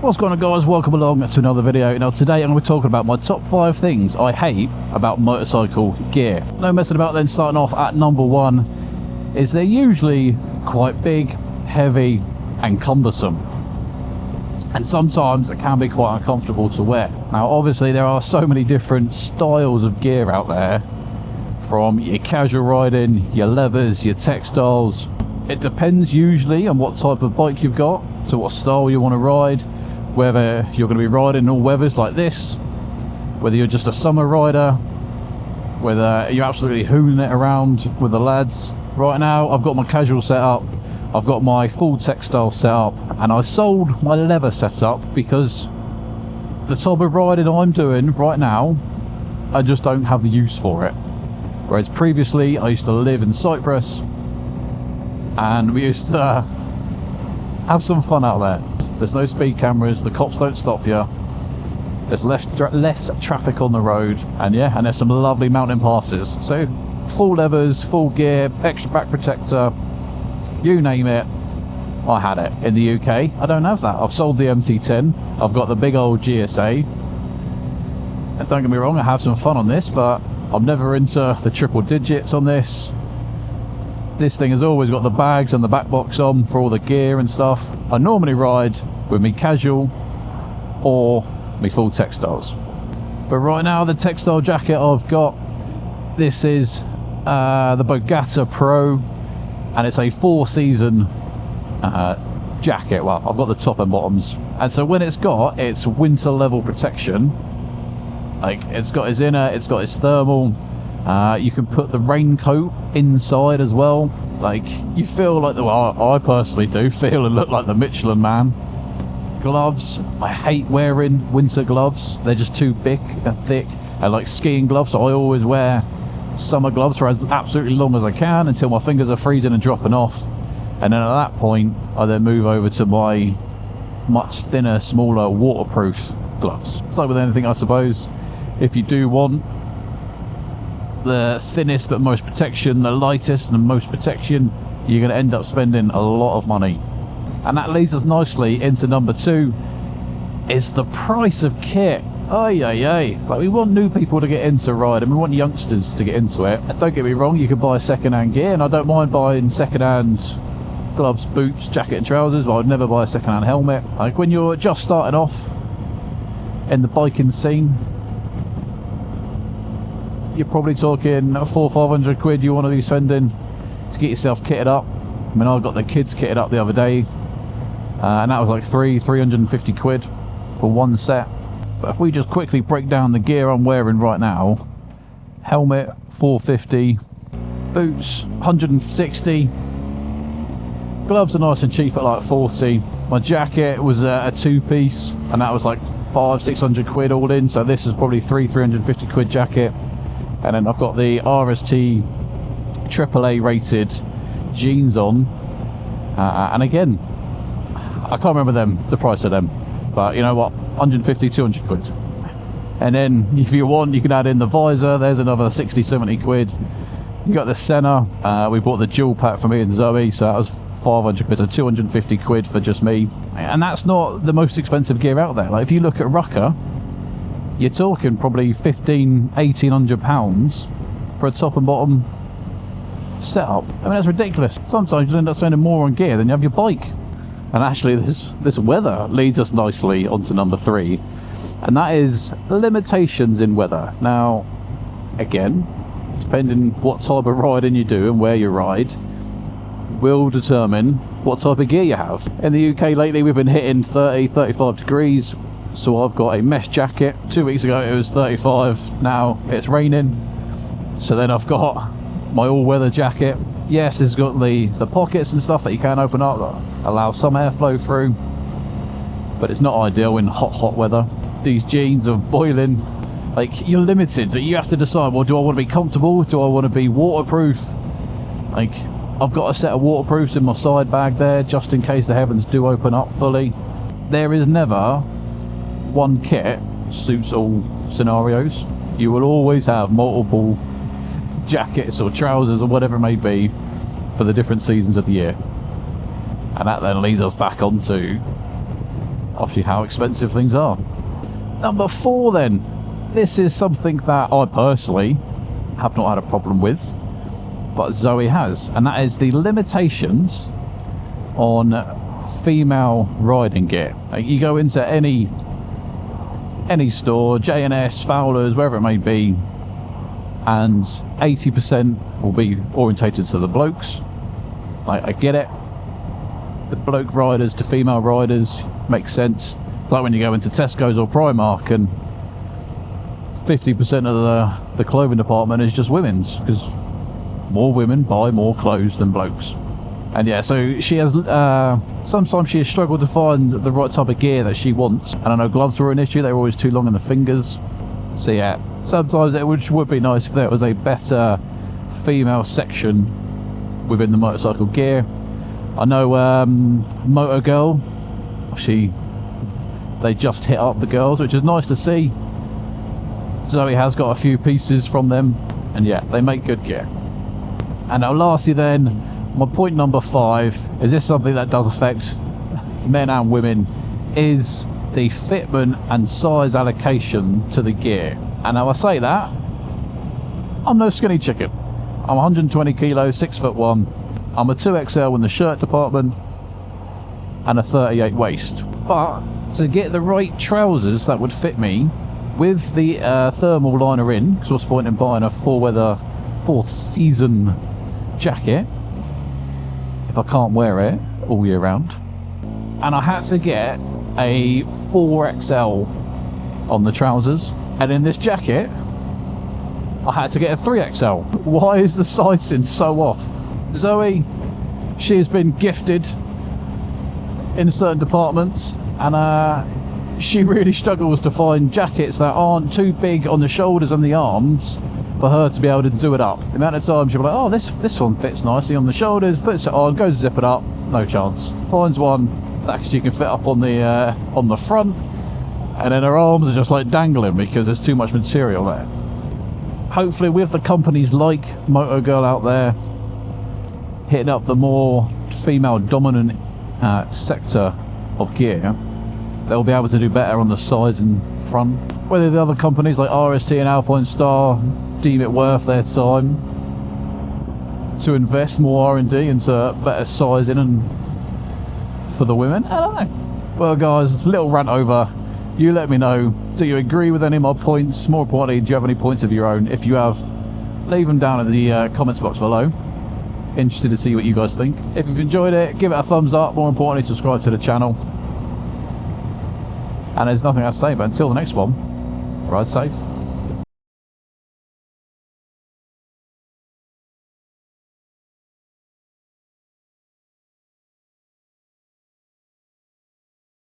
What's going on, guys? Welcome along to another video. Now today I'm going to be talking about my top 5 things I hate about motorcycle gear. No messing about then. Starting off at number 1 is they're usually quite big, heavy and cumbersome, and sometimes it can be quite uncomfortable to wear. Now obviously there are so many different styles of gear out there, from your casual riding, your leathers, your textiles. It depends usually on what type of bike you've got, to what style you want to ride, whether you're going to be riding all weathers like this, whether you're just a summer rider, whether you're absolutely hooning it around with the lads. Right now I've got my casual setup, I've got my full textile setup, and I sold my leather setup because the type of riding I'm doing right now, I just don't have the use for it. Whereas previously I used to live in Cyprus and we used to have some fun out there. There's no speed cameras, the cops don't stop you, there's less traffic on the road, and yeah, and there's some lovely mountain passes. So full levers, full gear, extra back protector, you name it, I had it. In the UK I don't have that. I've sold the MT10, I've got the big old GSA, and don't get me wrong, I have some fun on this, but I'm never into the triple digits on this. This thing has always got the bags and the back box on for all the gear and stuff. I normally ride with me casual or me full textiles. But right now the textile jacket I've got, this is the Bogata Pro, and it's a 4-season jacket. Well, I've got the top and bottoms, and so when it's got its winter level protection, like it's got its inner, it's got its thermal, you can put the raincoat inside as well. Like, you feel like the, well, I personally do feel and look like the Michelin man. Gloves, I hate wearing winter gloves, they're just too big and thick. I like skiing gloves, so I always wear summer gloves for as absolutely long as I can until my fingers are freezing and dropping off, and then at that point I then move over to my much thinner, smaller, waterproof gloves. It's like with anything, I suppose. If you do want the thinnest but most protection, the lightest and the most protection, you're going to end up spending a lot of money. And that leads us nicely into number 2. It's the price of kit. Like, we want new people to get into riding, we want youngsters to get into it. And don't get me wrong, you can buy second-hand gear, and I don't mind buying second-hand gloves, boots, jacket and trousers, but I'd never buy a second-hand helmet. Like, when you're just starting off in the biking scene, you're probably talking 400 or 500 quid you want to be spending to get yourself kitted up. I mean, I got the kids kitted up the other day, and that was like 350 quid for one set. But if we just quickly break down the gear I'm wearing right now: helmet 450, boots 160, gloves are nice and cheap at like 40. My jacket was a 2-piece, and that was like 500-600 quid all in, so this is probably 350 quid jacket. And then I've got the RST AAA rated jeans on, and again, I can't remember the price of them, but you know what, 150-200 quid. And then if you want, you can add in the visor, there's another 60-70 quid. You got the center, we bought the dual pack for me and Zoe, so that was 500 quid, so 250 quid for just me. And that's not the most expensive gear out there. Like, if you look at Rucker, you're talking probably £1,500-1,800 pounds for a top and bottom setup. I mean, that's ridiculous. Sometimes you end up spending more on gear than you have your bike. And actually this weather leads us nicely onto number 3, and that is limitations in weather. Now again, depending what type of riding you do and where you ride will determine what type of gear you have. In the UK lately we've been hitting 30-35 degrees, so I've got a mesh jacket. 2 weeks ago it was 35, now it's raining, so then I've got my all-weather jacket. Yes, it's got the pockets and stuff that you can open up that allow some airflow through, but it's not ideal in hot weather. These jeans are boiling. Like, you're limited. You have to decide, well, do I want to be comfortable? Do I want to be waterproof? Like, I've got a set of waterproofs in my side bag there, just in case the heavens do open up fully. There is never one kit suits all scenarios. You will always have multiple jackets or trousers or whatever it may be for the different seasons of the year. And that then leads us back onto obviously how expensive things are. Number 4 then. This is something that I personally have not had a problem with, but Zoe has, and that is the limitations on female riding gear. Like, you go into any store, J&S, Fowler's, wherever it may be, and 80% will be orientated to the blokes. Like, I get it, the bloke riders to female riders makes sense. It's like when you go into Tesco's or Primark and 50% of the clothing department is just women's, because more women buy more clothes than blokes. And yeah, so she has sometimes she has struggled to find the right type of gear that she wants, and I know gloves were an issue. They were always too long in the fingers. So yeah, sometimes it would be nice if there was a better female section within the motorcycle gear. I know Motor Girl, they just hit up the girls, which is nice to see. Zoe has got a few pieces from them, and yeah, they make good gear. And now lastly then, my point number 5 is this something that does affect men and women, is the fitment and size allocation to the gear. And now I say that, I'm no skinny chicken. I'm 120 kilos, 6'1". I'm a 2XL in the shirt department and a 38 waist. But to get the right trousers that would fit me with the thermal liner in, because what's the point in buying a 4th season jacket if I can't wear it all year round? And I had to get a 4XL on the trousers, and in this jacket I had to get a 3XL. Why is the sizing so off? Zoe, she has been gifted in certain departments, and she really struggles to find jackets that aren't too big on the shoulders and the arms for her to be able to do it up. The amount of times she'll be like, oh, this one fits nicely on the shoulders, puts it on, goes to zip it up, no chance. Finds one that she can fit up on the front, and then her arms are just like dangling because there's too much material there. Hopefully with the companies like Motor Girl out there hitting up the more female dominant sector of gear, they'll be able to do better on the size and front. Whether the other companies like RST and Alpine Star deem it worth their time to invest more R&D into better sizing and for the women, I don't know. Well guys, little rant over. You let me know, do you agree with any of my points? More importantly, do you have any points of your own? If you have, leave them down in the comments box below. Interested to see what you guys think. If you've enjoyed it, give it a thumbs up. More importantly, subscribe to the channel. And there's nothing else to say, but until the next one, ride safe.